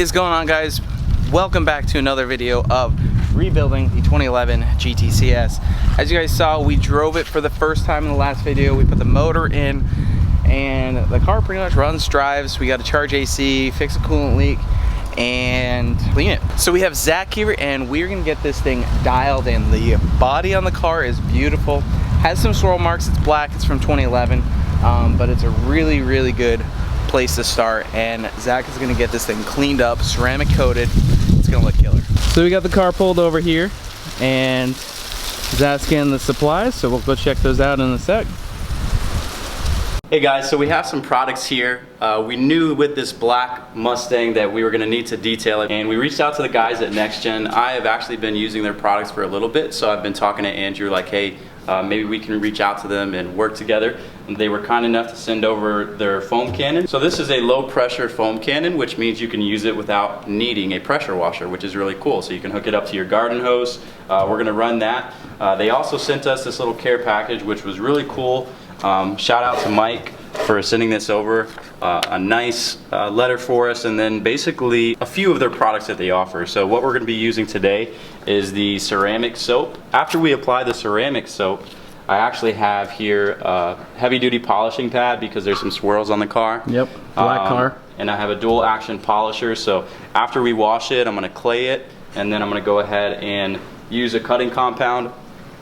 is going on, guys? Welcome back to another video of rebuilding the 2011 GTCS. As you guys saw, we drove it for the first time in the last video. We put the motor in and the car pretty much runs, drives. We got to charge AC, fix a coolant leak, and clean it. So we have Zach here and we're gonna get this thing dialed in. The body on the car is beautiful, has some swirl marks. It's black, it's from 2011, but it's a really good place to start, and Zach is gonna get this thing cleaned up, ceramic coated. It's gonna look killer. So we got the car pulled over here and Zach's getting the supplies, so we'll go check those out in a sec. Hey guys, so we have some products here. We knew with this black Mustang that we were gonna need to detail it, and we reached out to the guys at NEXGEN. I have actually been using their products for a little bit, so I've been talking to Andrew like, hey, maybe we can reach out to them and work together. And they were kind enough to send over their foam cannon. So this is a low pressure foam cannon, which means you can use it without needing a pressure washer, which is really cool. So you can hook it up to your garden hose. We're gonna run that. They also sent us this little care package, which was really cool. Shout out to Mike for sending this over. A nice letter for us, and then basically a few of their products that they offer. So what we're going to be using today is the ceramic soap. After we apply the ceramic soap, I actually have here a heavy duty polishing pad because there's some swirls on the car. Yep, black car. And I have a dual action polisher, so after we wash it, I'm going to clay it, and then I'm going to go ahead and use a cutting compound.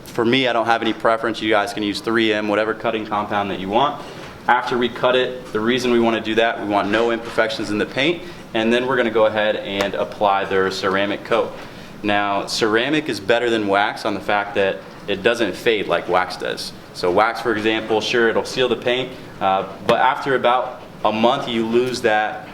For me, I don't have any preference. You guys can use 3M, whatever cutting compound that you want. After we cut it, the reason we want to do that, we want no imperfections in the paint, and then we're going to go ahead and apply their ceramic coat. Now, ceramic is better than wax on the fact that it doesn't fade like wax does. So wax, for example, sure, it'll seal the paint, but after about a month, you lose that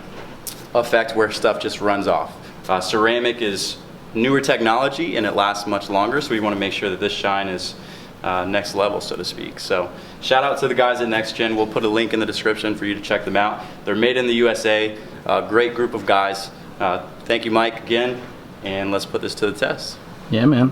effect where stuff just runs off. Ceramic is newer technology and it lasts much longer, so we want to make sure that this shine is next level, so to speak. So shout out to the guys at NEXGEN. We'll put a link in the description for you to check them out. They're made in the USA. Great group of guys. Thank you, Mike, again, and let's put this to the test. Yeah, man.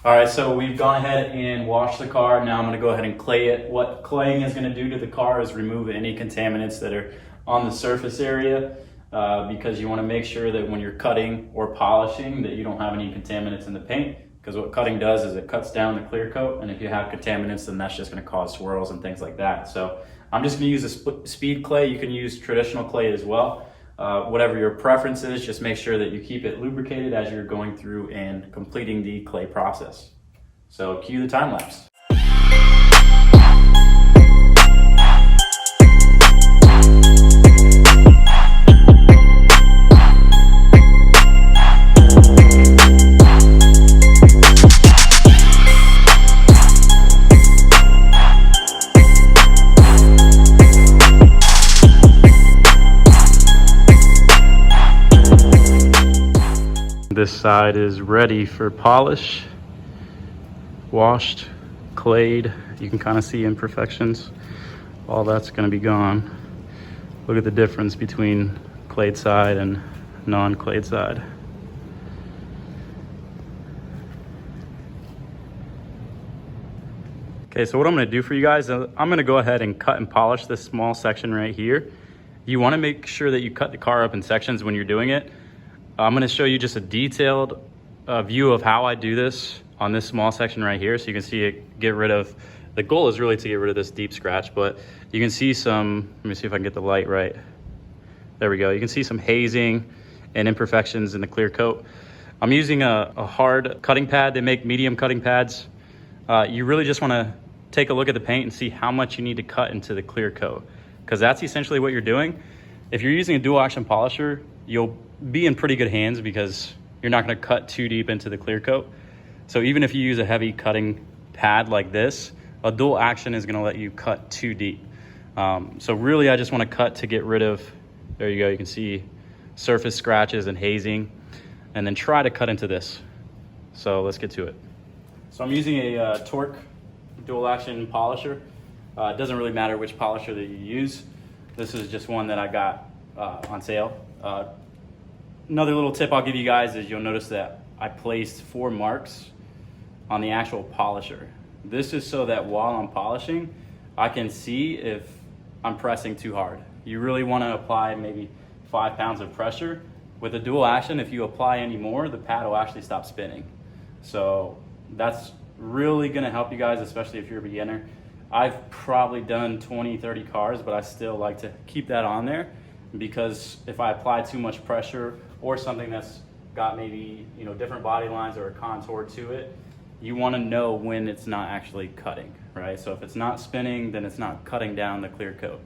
All right, so we've gone ahead and washed the car. Now I'm gonna go ahead and clay it. What claying is gonna do to the car is remove any contaminants that are on the surface area, because you wanna make sure that when you're cutting or polishing that you don't have any contaminants in the paint, because what cutting does is it cuts down the clear coat, and if you have contaminants, then that's just gonna cause swirls and things like that. So I'm just gonna use a speed clay. You can use traditional clay as well. Whatever your preference is, just make sure that you keep it lubricated as you're going through and completing the clay process. So cue the time lapse. This side is ready for polish, washed, clayed. You can kind of see imperfections. All that's going to be gone. Look at the difference between clayed side and non-clayed side. Okay, so what I'm going to do for you guys, I'm going to go ahead and cut and polish this small section right here. You want to make sure that you cut the car up in sections when you're doing it. I'm going to show you just a detailed view of how I do this on this small section right here, so you can see it get rid of, the goal is really to get rid of this deep scratch, but you can see some, let me see if I can get the light right. There we go. You can see some hazing and imperfections in the clear coat. I'm using a hard cutting pad. They make medium cutting pads. You really just want to take a look at the paint and see how much you need to cut into the clear coat, because that's essentially what you're doing. If you're using a dual action polisher, you'll be in pretty good hands because you're not going to cut too deep into the clear coat. So even if you use a heavy cutting pad like this, a dual action is going to let you cut too deep. So really I just want to cut to get rid of, there you go, you can see surface scratches and hazing, and then try to cut into this. So let's get to it. So I'm using a Torque dual action polisher. It doesn't really matter which polisher that you use. This is just one that I got on sale. Another little tip I'll give you guys is you'll notice that I placed 4 marks on the actual polisher. This is so that while I'm polishing, I can see if I'm pressing too hard. You really want to apply maybe 5 pounds of pressure. With a dual action, if you apply any more, the pad will actually stop spinning. So that's really going to help you guys, especially if you're a beginner. I've probably done 20, 30 cars, but I still like to keep that on there, because if I apply too much pressure or something that's got maybe, you know, different body lines or a contour to it, you want to know when it's not actually cutting, right? So if it's not spinning, then it's not cutting down the clear coat.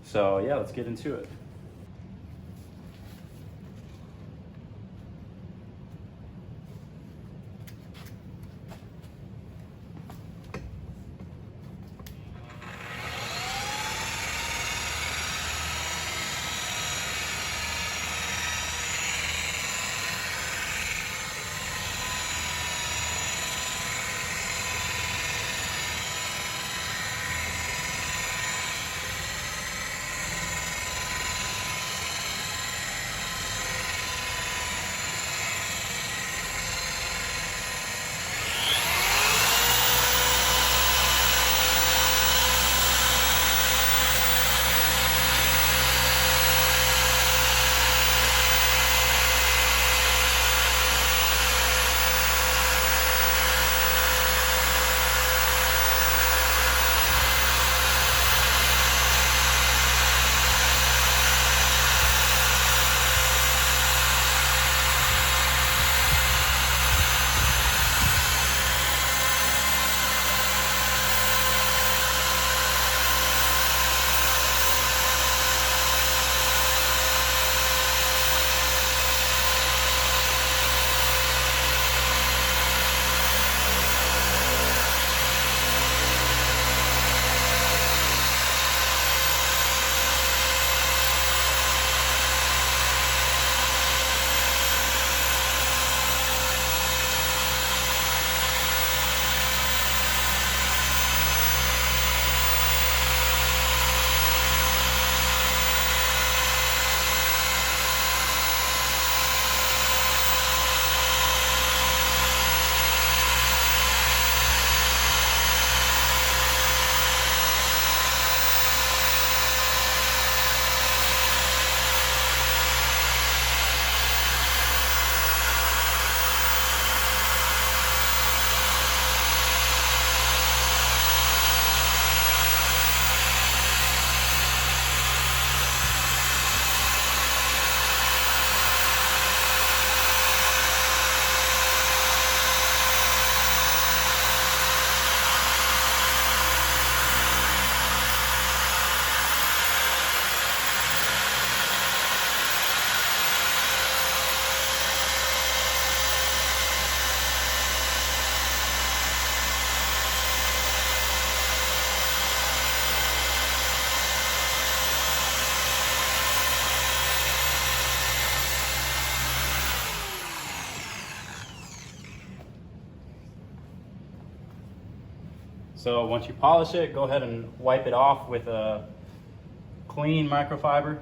So yeah, let's get into it. So once you polish it, go ahead and wipe it off with a clean microfiber.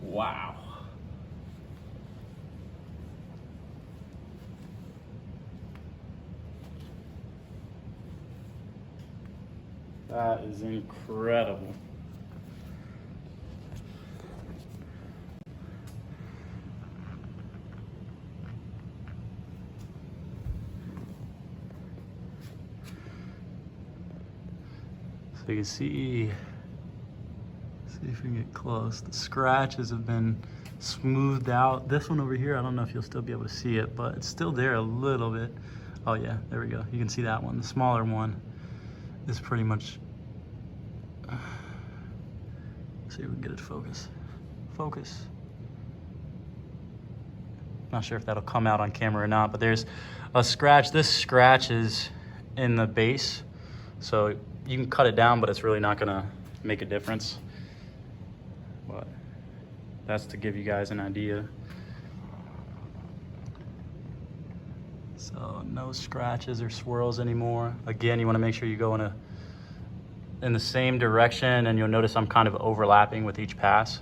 Wow. That is incredible. So you can see if we can get close. The scratches have been smoothed out. This one over here, I don't know if you'll still be able to see it, but it's still there a little bit. Oh yeah, there we go. You can see that one. The smaller one is pretty much, see if we can get it to focus. Focus. Not sure if that'll come out on camera or not, but there's a scratch. This scratch is in the base, so you can cut it down, but it's really not gonna make a difference. But that's to give you guys an idea. So no scratches or swirls anymore. Again, you wanna make sure you go in the same direction, and you'll notice I'm kind of overlapping with each pass.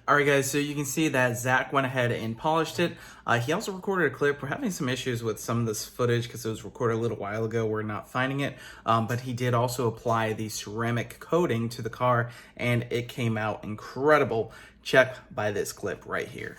All right, guys, so you can see that Zach went ahead and polished it. He also recorded a clip. We're having some issues with some of this footage because it was recorded a little while ago. We're not finding it, but he did also apply the ceramic coating to the car, and it came out incredible. Check by this clip right here.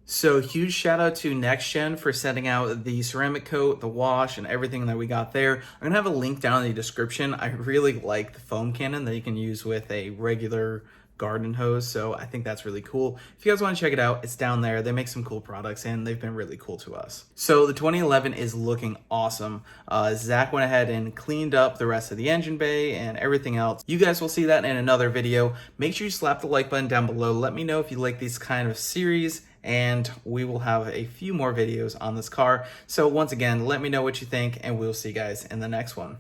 So huge shout out to NEXGEN for sending out the ceramic coat, the wash, and everything that we got there. I'm gonna have a link down in the description. I really like the foam cannon that you can use with a regular garden hose, so I think that's really cool. If you guys want to check it out, it's down there. They make some cool products, and they've been really cool to us. So the 2011 is looking awesome. Zach went ahead and cleaned up the rest of the engine bay and everything else. You guys will see that in another video. Make sure you slap the like button down below. Let me know if you like these kind of series, and we will have a few more videos on this car. So once again, let me know what you think, and we'll see you guys in the next one.